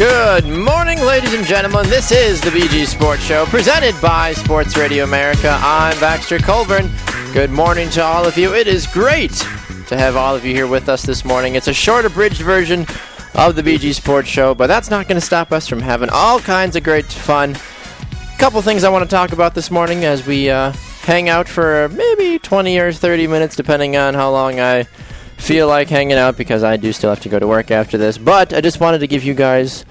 Good morning, ladies and gentlemen. This is the BG Sports Show, presented by Sports Radio America. I'm Baxter Colburn. Good morning to all of you. It is great to have all of you here with us this morning. It's a short, abridged version of the BG Sports Show, but that's not going to stop us from having all kinds of great fun. A couple things I want to talk about this morning as we hang out for maybe 20 or 30 minutes, depending on how long I feel like hanging out, because I do still have to go to work after this. But I just wanted to give you guys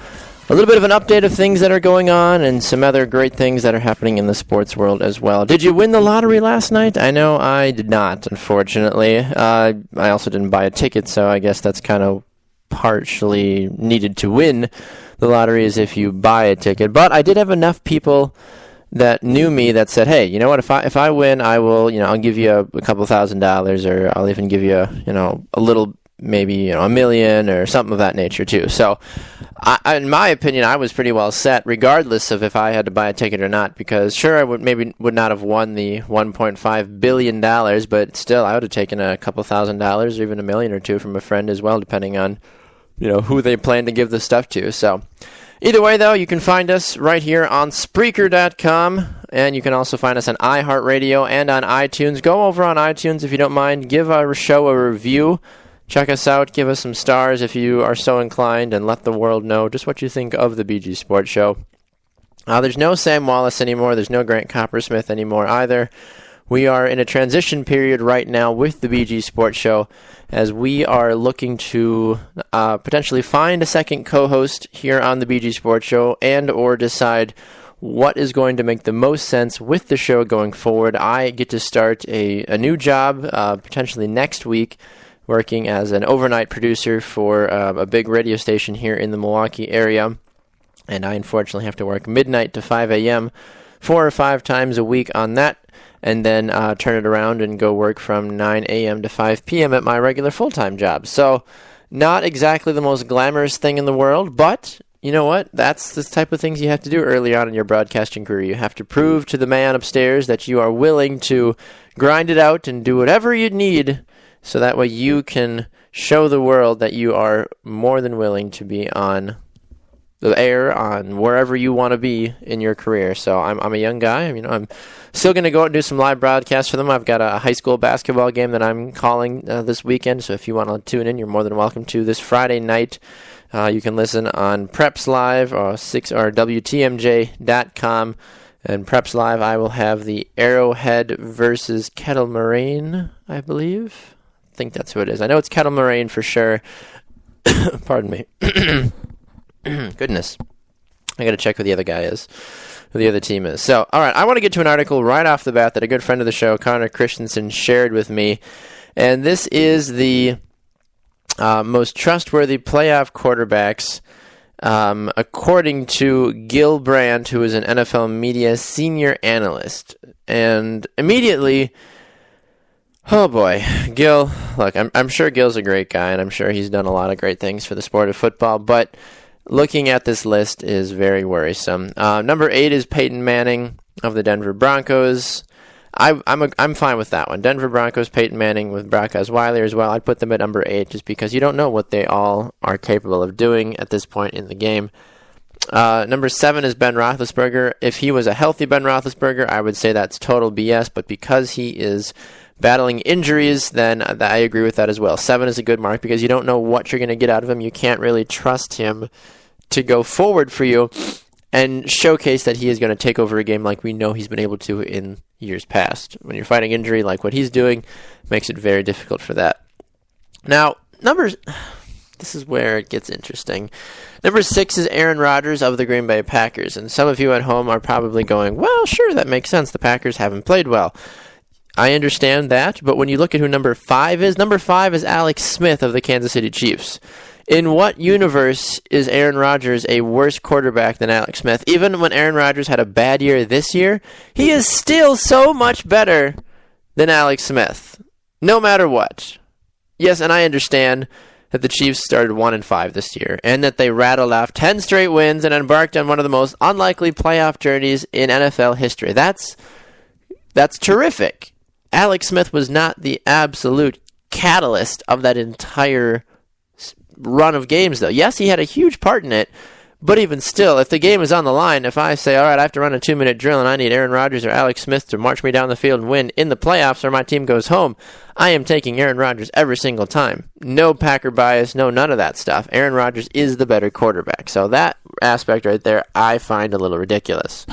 a little bit of an update of things that are going on and some other great things that are happening in the sports world as well. Did you win the lottery last night? I know I did not, unfortunately. I also didn't buy a ticket, so I guess that's kind of partially needed to win the lottery, is if you buy a ticket. But I did have enough people that knew me that said, hey, you know what, if I win, I will, I'll give you a couple $1,000, or I'll even give you a little, maybe, $1 million or something of that nature too. So in my opinion, I was pretty well set, regardless of if I had to buy a ticket or not, because sure, I would not have won the $1.5 billion, but still, I would have taken a couple $1,000 or even $1 million or two from a friend as well, depending on, who they plan to give the stuff to. So either way, though, you can find us right here on Spreaker.com, and you can also find us on iHeartRadio and on iTunes. Go over on iTunes if you don't mind. Give our show a review. Check us out. Give us some stars if you are so inclined, and let the world know just what you think of the BG Sports Show. There's no Sam Wallace anymore. There's no Grant Coppersmith anymore either. We are in a transition period right now with the BG Sports Show, as we are looking to potentially find a second co-host here on the BG Sports Show, and or decide what is going to make the most sense with the show going forward. I get to start a new job potentially next week, working as an overnight producer for a big radio station here in the Milwaukee area, and I unfortunately have to work midnight to 5 a.m. 4 or 5 times a week on that, and then turn it around and go work from 9 a.m. to 5 p.m. at my regular full-time job. So not exactly the most glamorous thing in the world, but you know what? That's the type of things you have to do early on in your broadcasting career. You have to prove to the man upstairs that you are willing to grind it out and do whatever you need, so that way you can show the world that you are more than willing to be on the air, on wherever you want to be in your career. So I'm a young guy. I'm still going to go out and do some live broadcasts for them. I've got a high school basketball game that I'm calling this weekend, so if you want to tune in, you're more than welcome to. This Friday night, you can listen on Preps Live or WTMJ.com. And Preps Live, I will have the Arrowhead versus Kettle Moraine, I believe. I think that's who it is. I know it's Kettle Moraine for sure. Pardon me. Goodness. I got to check who the other guy is, who the other team is. So, all right, I want to get to an article right off the bat that a good friend of the show, Connor Christensen, shared with me. And this is the most trustworthy playoff quarterbacks, according to Gil Brandt, who is an NFL media senior analyst. And immediately, oh boy, Gil, look, I'm sure Gil's a great guy, and I'm sure he's done a lot of great things for the sport of football, but looking at this list is very worrisome. Number 8 is Peyton Manning of the Denver Broncos. I'm fine with that one. Denver Broncos, Peyton Manning with Brock Osweiler as well. I'd put them at number 8 just because you don't know what they all are capable of doing at this point in the game. Number 7 is Ben Roethlisberger. If he was a healthy Ben Roethlisberger, I would say that's total BS, but because he is battling injuries, then I agree with that as well. 7 is a good mark because you don't know what you're going to get out of him. You can't really trust him to go forward for you and showcase that he is going to take over a game like we know he's been able to in years past. When you're fighting injury like what he's doing, makes it very difficult for that. Now, this is where it gets interesting. Number 6 is Aaron Rodgers of the Green Bay Packers. And some of you at home are probably going, well, sure, that makes sense. The Packers haven't played well. I understand that, but when you look at who number 5 is Alex Smith of the Kansas City Chiefs. In what universe is Aaron Rodgers a worse quarterback than Alex Smith? Even when Aaron Rodgers had a bad year this year, he is still so much better than Alex Smith, no matter what. Yes, and I understand that the Chiefs started 1-5 this year, and that they rattled off 10 straight wins and embarked on one of the most unlikely playoff journeys in NFL history. That's terrific. Alex Smith was not the absolute catalyst of that entire run of games, though. Yes, he had a huge part in it, But even still, if the game is on the line, if I say, all right, I have to run a 2-minute drill and I need Aaron Rodgers or Alex Smith to march me down the field and win in the playoffs or my team goes home, I am taking Aaron Rodgers every single time. No Packer bias, no none of that stuff. Aaron Rodgers is the better quarterback. So that aspect right there I find a little ridiculous.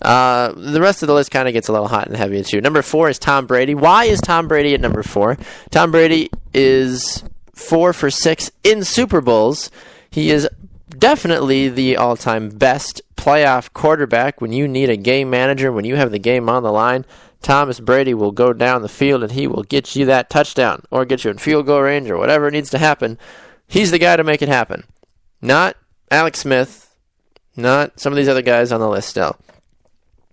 The rest of the list kind of gets a little hot and heavy too. Number 4 is Tom Brady. Why is Tom Brady at number 4? Tom Brady is 4 for 6 in Super Bowls. He is definitely the all-time best playoff quarterback. When you need a game manager, when you have the game on the line, Thomas Brady will go down the field and he will get you that touchdown or get you in field goal range or whatever needs to happen. He's the guy to make it happen. Not Alex Smith, not some of these other guys on the list still.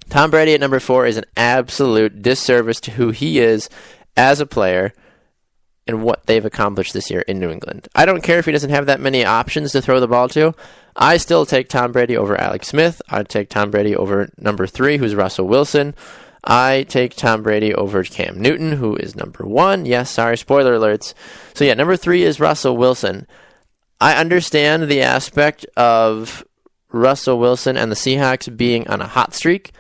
Tom Brady at number 4 is an absolute disservice to who he is as a player and what they've accomplished this year in New England. I don't care if he doesn't have that many options to throw the ball to. I still take Tom Brady over Alex Smith. I'd take Tom Brady over number 3, who's Russell Wilson. I take Tom Brady over Cam Newton, who is number 1. Yes, sorry, spoiler alerts. So yeah, number 3 is Russell Wilson. I understand the aspect of Russell Wilson and the Seahawks being on a hot streak.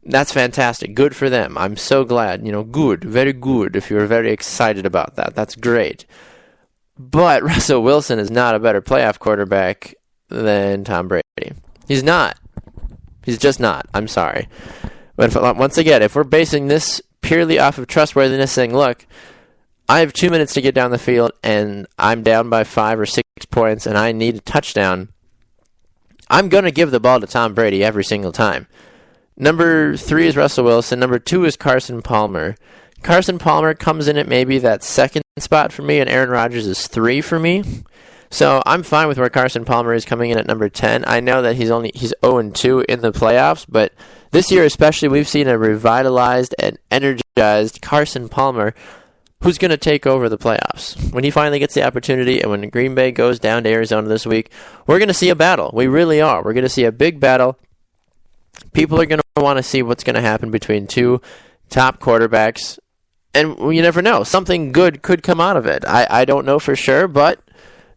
That's fantastic. Good for them. I'm so glad. Good. Very good if you're very excited about that. That's great. But Russell Wilson is not a better playoff quarterback than Tom Brady. He's not. He's just not. I'm sorry. But once again, if we're basing this purely off of trustworthiness, saying, look, I have 2 minutes to get down the field and I'm down by 5 or 6 points and I need a touchdown, I'm going to give the ball to Tom Brady every single time. Number 3 is Russell Wilson. Number 2 is Carson Palmer. Carson Palmer comes in at maybe that second spot for me, and Aaron Rodgers is 3 for me. So I'm fine with where Carson Palmer is coming in at number 10. I know that he's 0-2 in the playoffs, but this year especially we've seen a revitalized and energized Carson Palmer who's going to take over the playoffs. When he finally gets the opportunity and when Green Bay goes down to Arizona this week, we're going to see a battle. We really are. We're going to see a big battle. People are going to want to see what's going to happen between 2 top quarterbacks, and you never know. Something good could come out of it. I don't know for sure, but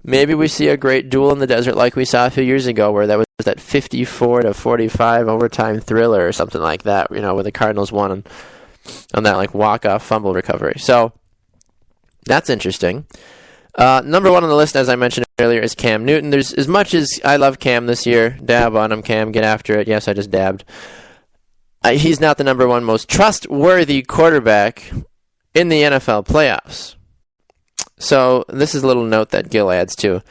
maybe we see a great duel in the desert like we saw a few years ago where that was that 54-45 overtime thriller or something like that, where the Cardinals won on that walk-off fumble recovery. So that's interesting. Number 1 on the list, as I mentioned earlier, is Cam Newton. There's as much as I love Cam this year, dab on him, Cam, get after it. Yes, I just dabbed. He's not the number 1 most trustworthy quarterback in the NFL playoffs. So this is a little note that Gil adds too.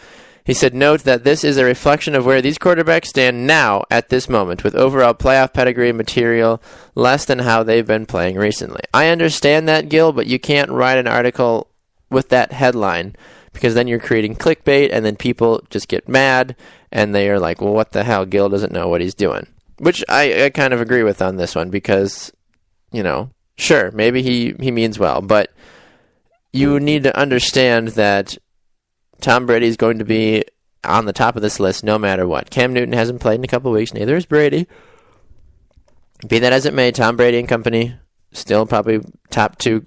He said, note that this is a reflection of where these quarterbacks stand now at this moment, with overall playoff pedigree material less than how they've been playing recently. I understand that, Gil, but you can't write an article with that headline, because then you're creating clickbait, and then people just get mad, and they are like, well, what the hell? Gil doesn't know what he's doing. Which I kind of agree with on this one, because, sure, maybe he means well, but you need to understand that Tom Brady is going to be on the top of this list no matter what. Cam Newton hasn't played in a couple weeks, neither is Brady. Be that as it may, Tom Brady and company still probably top 2,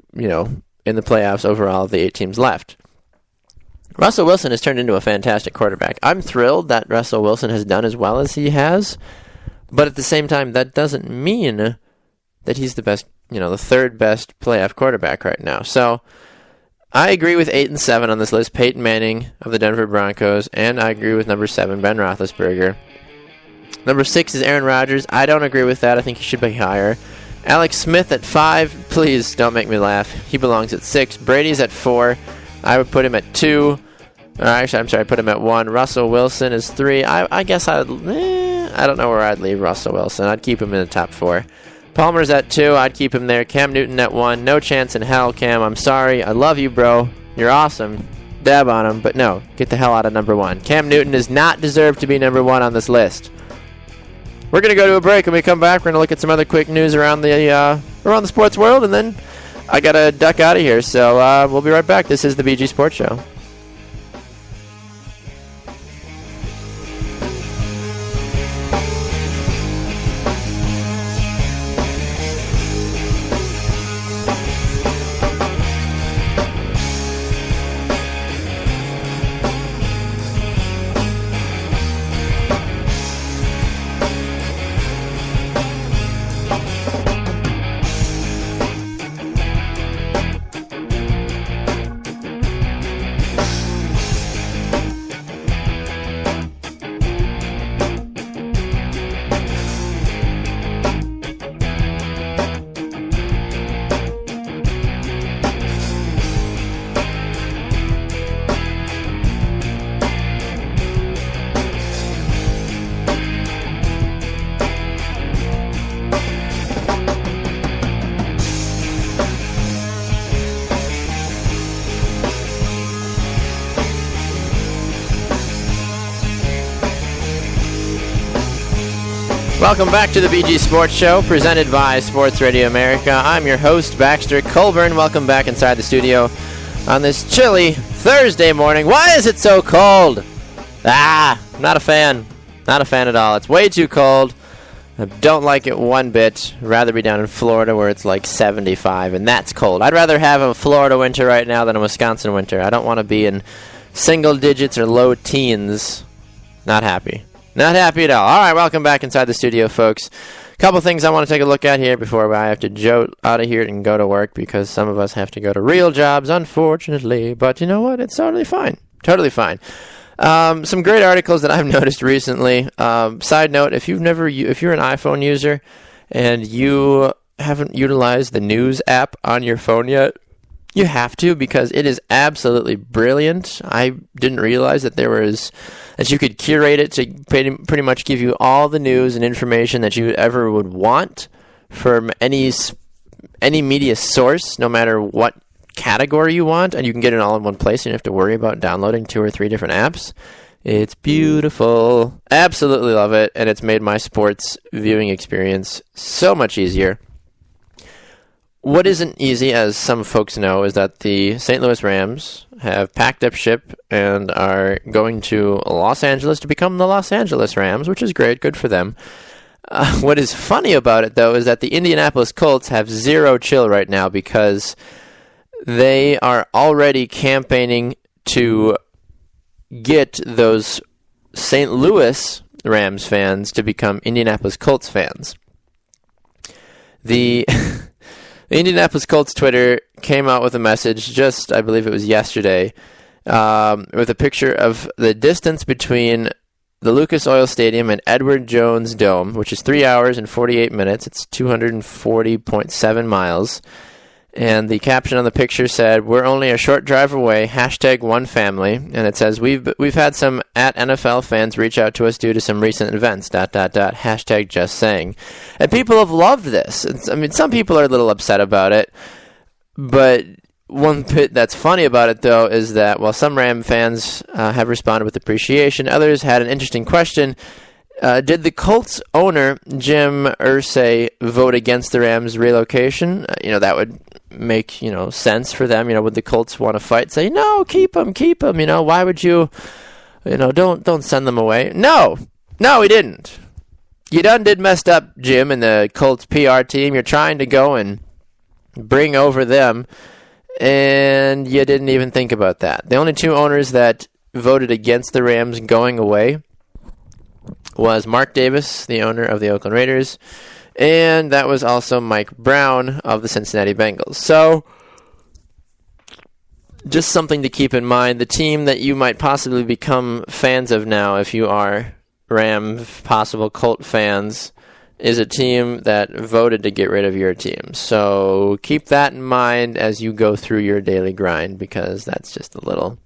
in the playoffs overall of the 8 teams left. Russell Wilson has turned into a fantastic quarterback. I'm thrilled that Russell Wilson has done as well as he has, but at the same time, that doesn't mean that he's the best, the third best playoff quarterback right now. So I agree with 8 and 7 on this list, Peyton Manning of the Denver Broncos, and I agree with number 7, Ben Roethlisberger. Number 6 is Aaron Rodgers. I don't agree with that. I think he should be higher. Alex Smith at 5. Please don't make me laugh. He belongs at 6. Brady's at 4. I would put him at 2. Actually, I'm sorry, I put him at 1. Russell Wilson is 3. I guess I don't know where I'd leave Russell Wilson. I'd keep him in the top 4. Palmer's at 2. I'd keep him there. Cam Newton at 1. No chance in hell, Cam. I'm sorry. I love you, bro. You're awesome. Dab on him. But no, get the hell out of number 1. Cam Newton does not deserve to be number 1 on this list. We're going to go to a break. When we come back, we're going to look at some other quick news around the sports world, and then I got to duck out of here. So we'll be right back. This is the BG Sports Show. Welcome back to the BG Sports Show, presented by Sports Radio America. I'm your host, Baxter Colburn. Welcome back inside the studio on this chilly Thursday morning. Why is it so cold? Not a fan. Not a fan at all. It's way too cold. I don't like it one bit. I'd rather be down in Florida where it's like 75, and that's cold. I'd rather have a Florida winter right now than a Wisconsin winter. I don't want to be in single digits or low teens. Not happy. Not happy at all. All right, welcome back inside the studio, folks. A couple things I want to take a look at here before I have to jolt out of here and go to work, because some of us have to go to real jobs, unfortunately. But you know what? It's totally fine. Totally fine. Some great articles that I've noticed recently. Side note, if you're an iPhone user and you haven't utilized the news app on your phone yet, you have to, because it is absolutely brilliant. I didn't realize that that you could curate it to pretty much give you all the news and information that you ever would want from any media source, no matter what category you want, and you can get it all in one place. You don't have to worry about downloading 2 or 3 different apps. It's beautiful. Absolutely love it, and it's made my sports viewing experience so much easier. What isn't easy, as some folks know, is that the St. Louis Rams have packed up ship and are going to Los Angeles to become the Los Angeles Rams, which is great. Good for them. What is funny about it, though, is that the Indianapolis Colts have zero chill right now, because they are already campaigning to get those St. Louis Rams fans to become Indianapolis Colts fans. The Indianapolis Colts Twitter came out with a message just, I believe it was yesterday, with a picture of the distance between the Lucas Oil Stadium and Edward Jones Dome, which is 3 hours and 48 minutes. It's 240.7 miles. And the caption on the picture said, "We're only a short drive away, #OneFamily." And it says, we've had some @NFL fans reach out to us due to some recent events, .. #just saying. And people have loved this. Some people are a little upset about it. But one bit that's funny about it, though, is that while some Ram fans have responded with appreciation, others had an interesting question. Did the Colts owner, Jim Irsay, vote against the Rams' relocation? That would make, sense for them. Would the Colts want to fight? Say, no, keep them. Why would you, don't send them away. No, he didn't. You done did messed up, Jim, and the Colts PR team. You're trying to go and bring over them, and you didn't even think about that. The only 2 owners that voted against the Rams going away was Mark Davis, the owner of the Oakland Raiders, and that was also Mike Brown of the Cincinnati Bengals. So, just something to keep in mind. The team that you might possibly become fans of now, if you are Ram, possible Colt fans, is a team that voted to get rid of your team. So, keep that in mind as you go through your daily grind, because that's just a little...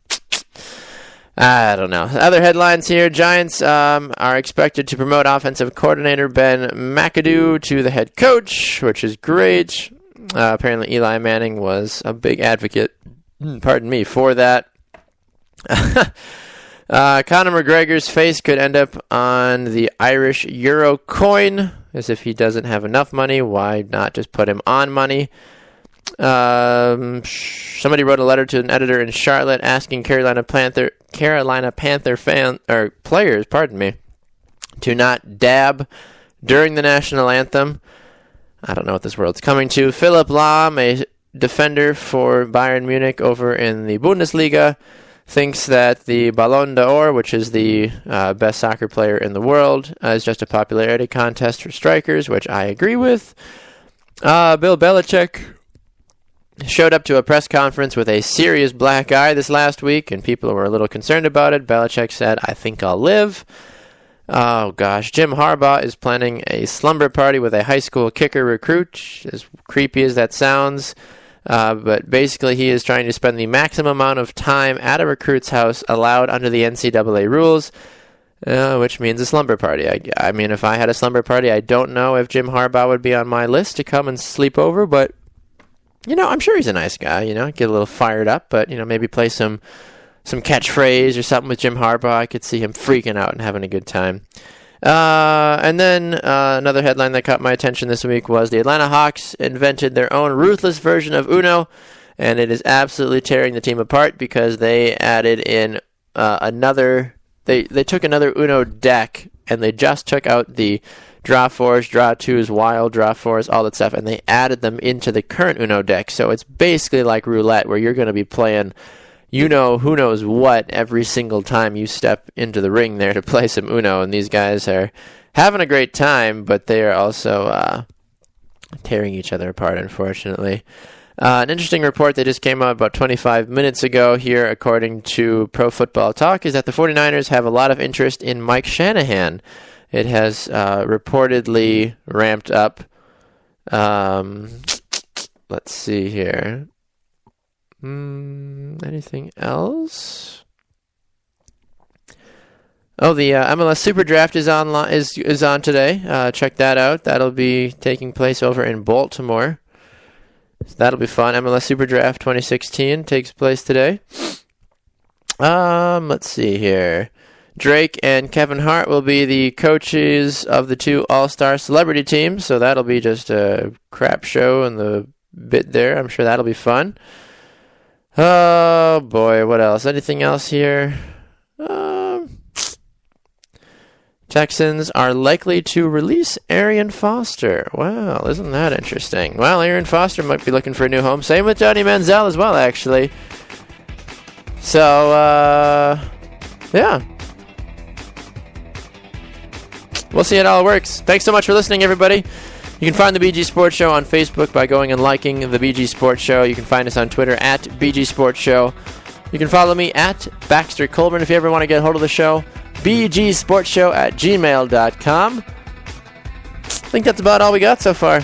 I don't know. Other headlines here. Giants are expected to promote offensive coordinator Ben McAdoo to the head coach, which is great. Apparently Eli Manning was a big advocate, for that. Conor McGregor's face could end up on the Irish Euro coin, as if he doesn't have enough money. Why not just put him on money? Somebody wrote a letter to an editor in Charlotte asking Carolina Panther players, to not dab during the national anthem. I don't know what this world's coming to. Philipp Lahm, a defender for Bayern Munich over in the Bundesliga, thinks that the Ballon d'Or, which is the best soccer player in the world, is just a popularity contest for strikers, which I agree with. Bill Belichick showed up to a press conference with a serious black eye this last week, and people were a little concerned about it. Belichick said, "I think I'll live." Oh, gosh. Jim Harbaugh is planning a slumber party with a high school kicker recruit, as creepy as that sounds. But basically, he is trying to spend the maximum amount of time at a recruit's house allowed under the NCAA rules, which means a slumber party. I mean, if I had a slumber party, I don't know if Jim Harbaugh would be on my list to come and sleep over, but I'm sure he's a nice guy, get a little fired up, but, maybe play some catchphrase or something with Jim Harbaugh. I could see him freaking out and having a good time. And then another headline that caught my attention this week was the Atlanta Hawks invented their own ruthless version of Uno, and it is absolutely tearing the team apart because they added in They took another Uno deck, and they just took out the draw 4s, draw 2s, wild, draw 4s, all that stuff, and they added them into the current Uno deck. So it's basically like roulette, where you're going to be playing who knows what every single time you step into the ring there to play some Uno. And these guys are having a great time, but they are also tearing each other apart, unfortunately. An interesting report that just came out about 25 minutes ago here, according to Pro Football Talk, is that the 49ers have a lot of interest in Mike Shanahan. It has reportedly ramped up. Let's see here. Anything else? Oh, the MLS Super Draft is on today. Check that out. That'll be taking place over in Baltimore. So that'll be fun. MLS Super Draft 2016 takes place today. Let's see here. Drake and Kevin Hart will be the coaches of the two all-star celebrity teams, so that'll be just a crap show in the bit there. I'm sure that'll be fun. Oh, boy, what else? Anything else here? Texans are likely to release Arian Foster. Wow, isn't that interesting? Well, Arian Foster might be looking for a new home. Same with Johnny Manziel as well, actually. So, yeah. We'll see how it all works. Thanks so much for listening, everybody. You can find the BG Sports Show on Facebook by going and liking the BG Sports Show. You can find us on Twitter at BG Sports Show. You can follow me at Baxter Colburn if you ever want to get a hold of the show. bgsportshow@gmail.com. I think that's about all we got so far.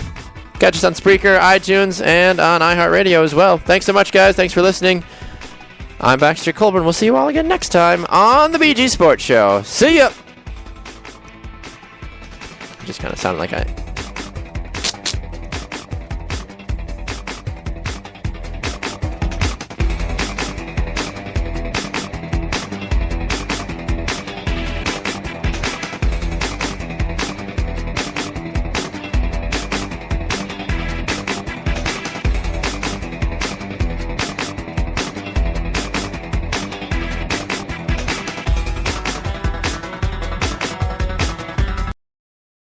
Catch us on Spreaker, iTunes, and on iHeartRadio as well. Thanks so much, guys. Thanks for listening. I'm Baxter Colburn. We'll see you all again next time on the BG Sports Show. See ya! Just kind of sounded like I